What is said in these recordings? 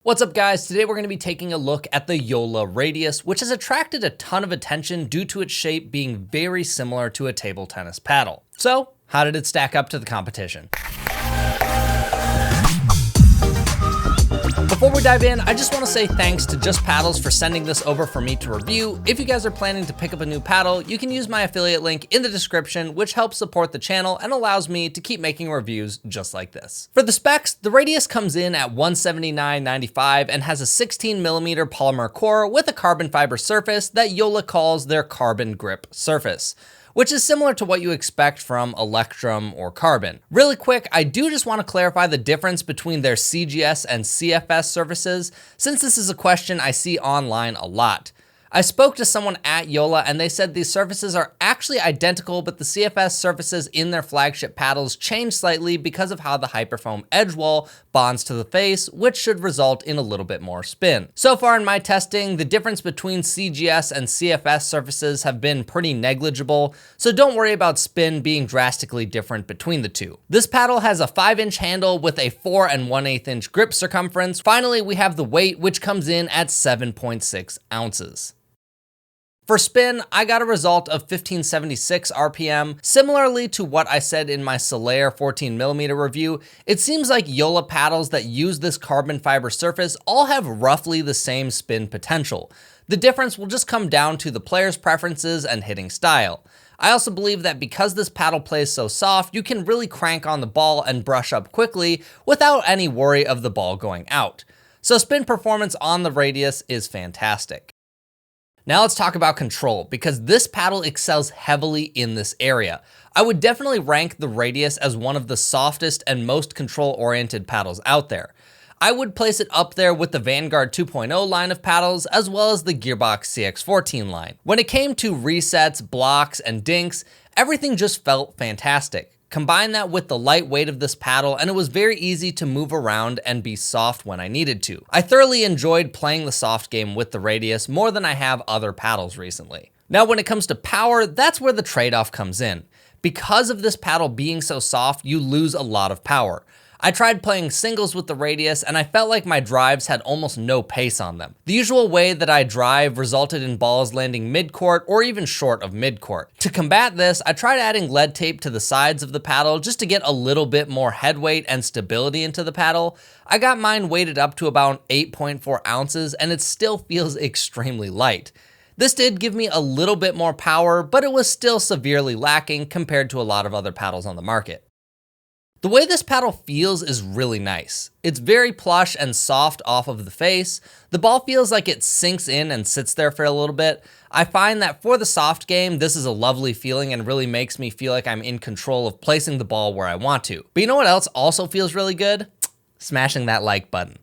What's up guys, today we're going to be taking a look at the Joola Radius, which has attracted a ton of attention due to its shape being very similar to a table tennis paddle. So, how did it stack up to the competition? Before we dive in, I just want to say thanks to Just Paddles for sending this over for me to review. If you guys are planning to pick up a new paddle, you can use my affiliate link in the description, which helps support the channel and allows me to keep making reviews just like this. For the specs, the Radius comes in at $179.95 and has a 16mm polymer core with a carbon fiber surface that Joola calls their carbon grip surface, which is similar to what you expect from Electrum or Carbon. Really quick, I do just want to clarify the difference between their CGS and CFS surfaces, since this is a question I see online a lot. I spoke to someone at Joola and they said these surfaces are actually identical, but the CFS surfaces in their flagship paddles change slightly because of how the Hyperfoam edge wall bonds to the face, which should result in a little bit more spin. So far in my testing, the difference between CGS and CFS surfaces have been pretty negligible, so don't worry about spin being drastically different between the two. This paddle has a 5-inch handle with a 4 1/8 inch grip circumference. Finally, we have the weight, which comes in at 7.6 ounces. For spin, I got a result of 1576 RPM. Similarly to what I said in my Solaire 14mm review, it seems like Joola paddles that use this carbon fiber surface all have roughly the same spin potential. The difference will just come down to the player's preferences and hitting style. I also believe that because this paddle plays so soft, you can really crank on the ball and brush up quickly without any worry of the ball going out. So spin performance on the Radius is fantastic. Now let's talk about control, because this paddle excels heavily in this area. I would definitely rank the Radius as one of the softest and most control-oriented paddles out there. I would place it up there with the Vanguard 2.0 line of paddles, as well as the Gearbox CX14 line. When it came to resets, blocks, and dinks, everything just felt fantastic. Combine that with the light weight of this paddle and it was very easy to move around and be soft when I needed to. I thoroughly enjoyed playing the soft game with the Radius more than I have other paddles recently. Now when it comes to power, that's where the trade-off comes in. Because of this paddle being so soft, you lose a lot of power. I tried playing singles with the Radius and I felt like my drives had almost no pace on them. The usual way that I drive resulted in balls landing mid-court or even short of mid-court. To combat this, I tried adding lead tape to the sides of the paddle just to get a little bit more head weight and stability into the paddle. I got mine weighted up to about 8.4 ounces and it still feels extremely light. This did give me a little bit more power, but it was still severely lacking compared to a lot of other paddles on the market. The way this paddle feels is really nice. It's very plush and soft off of the face. The ball feels like it sinks in and sits there for a little bit. I find that for the soft game, this is a lovely feeling and really makes me feel like I'm in control of placing the ball where I want to. But you know what else also feels really good? Smashing that like button.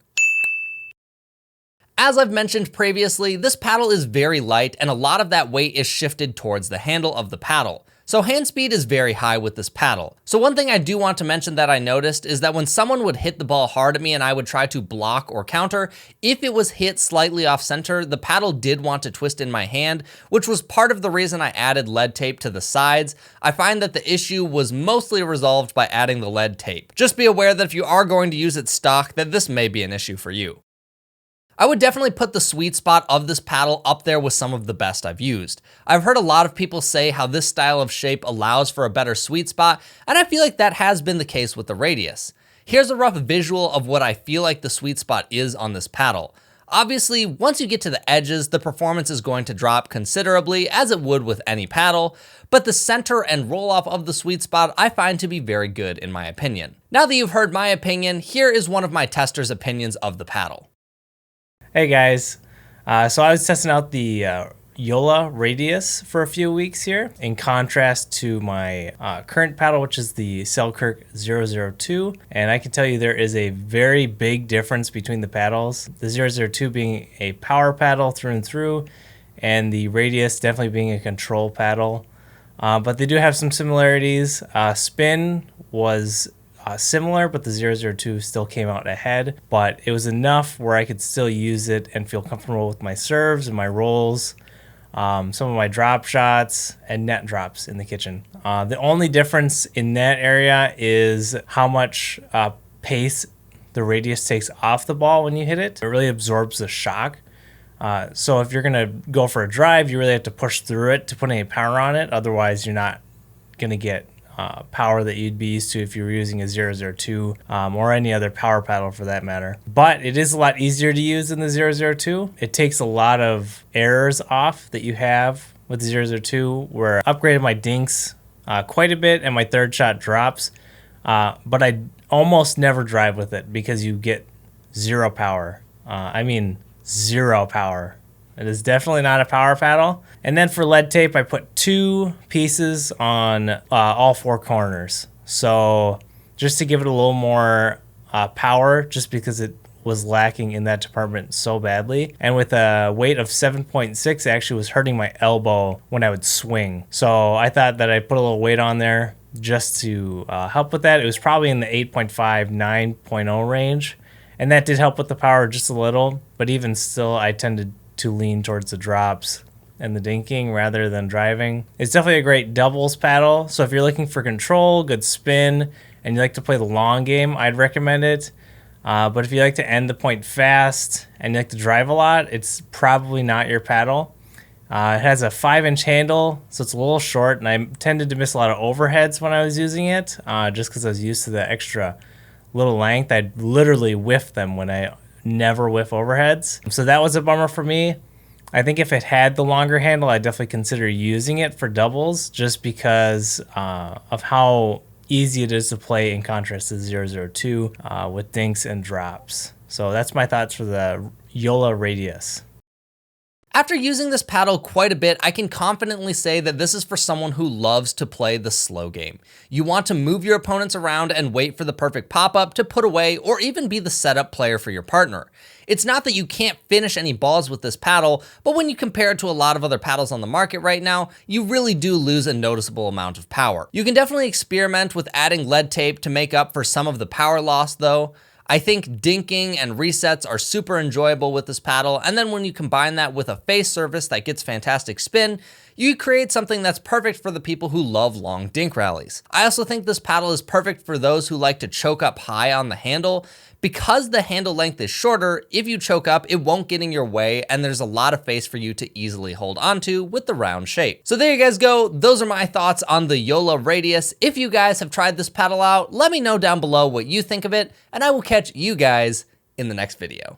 As I've mentioned previously, this paddle is very light and a lot of that weight is shifted towards the handle of the paddle. So hand speed is very high with this paddle. So one thing I do want to mention that I noticed is that when someone would hit the ball hard at me and I would try to block or counter, if it was hit slightly off center, the paddle did want to twist in my hand, which was part of the reason I added lead tape to the sides. I find that the issue was mostly resolved by adding the lead tape. Just be aware that if you are going to use it stock, that this may be an issue for you. I would definitely put the sweet spot of this paddle up there with some of the best I've used. I've heard a lot of people say how this style of shape allows for a better sweet spot, and I feel like that has been the case with the Radius. Here's a rough visual of what I feel like the sweet spot is on this paddle. Obviously, once you get to the edges, the performance is going to drop considerably, as it would with any paddle, but the center and roll-off of the sweet spot I find to be very good in my opinion. Now that you've heard my opinion, here is one of my testers' opinions of the paddle. Hey guys, so I was testing out the Joola Radius for a few weeks here, in contrast to my current paddle, which is the Selkirk 002, and I can tell you there is a very big difference between the paddles. The 002 being a power paddle through and through, and the Radius definitely being a control paddle, but they do have some similarities. Spin was similar, but the 002 still came out ahead, but it was enough where I could still use it and feel comfortable with my serves and my rolls, some of my drop shots and net drops in the kitchen. The only difference in that area is how much pace the radius takes off the ball when you hit it. It really absorbs the shock. So if you're gonna go for a drive, you really have to push through it to put any power on it. Otherwise, you're not gonna get power that you'd be used to if you were using a 002 or any other power paddle for that matter. But it is a lot easier to use than the 002. It takes a lot of errors off that you have with the 002, where I upgraded my dinks quite a bit and my third shot drops, but I almost never drive with it because you get zero power. I mean zero power. It is definitely not a power paddle. And then for lead tape, I put 2 pieces on all 4 corners. So just to give it a little more power, just because it was lacking in that department so badly. And with a weight of 7.6, it actually was hurting my elbow when I would swing. So I thought that I'd put a little weight on there just to help with that. It was probably in the 8.5, 9.0 range. And that did help with the power just a little. But even still, I tended to lean towards the drops and the dinking rather than driving. It's definitely a great doubles paddle. So if you're looking for control, good spin, and you like to play the long game, I'd recommend it. But if you like to end the point fast and you like to drive a lot, it's probably not your paddle. It has a 5-inch handle, so it's a little short, and I tended to miss a lot of overheads when I was using it, just because I was used to the extra little length. I'd literally whiff them when I never whiff overheads. So that was a bummer for me. I think if it had the longer handle, I'd definitely consider using it for doubles, just because of how easy it is to play in contrast to 002 with dinks and drops. So that's my thoughts for the Joola Radius. After using this paddle quite a bit, I can confidently say that this is for someone who loves to play the slow game. You want to move your opponents around and wait for the perfect pop-up to put away, or even be the setup player for your partner. It's not that you can't finish any balls with this paddle, but when you compare it to a lot of other paddles on the market right now, you really do lose a noticeable amount of power. You can definitely experiment with adding lead tape to make up for some of the power loss though. I think dinking and resets are super enjoyable with this paddle, and then when you combine that with a face surface that gets fantastic spin, you create something that's perfect for the people who love long dink rallies. I also think this paddle is perfect for those who like to choke up high on the handle. Because the handle length is shorter, if you choke up, it won't get in your way, and there's a lot of face for you to easily hold onto with the round shape. So there you guys go. Those are my thoughts on the Joola Radius. If you guys have tried this paddle out, let me know down below what you think of it, and I will catch you guys in the next video.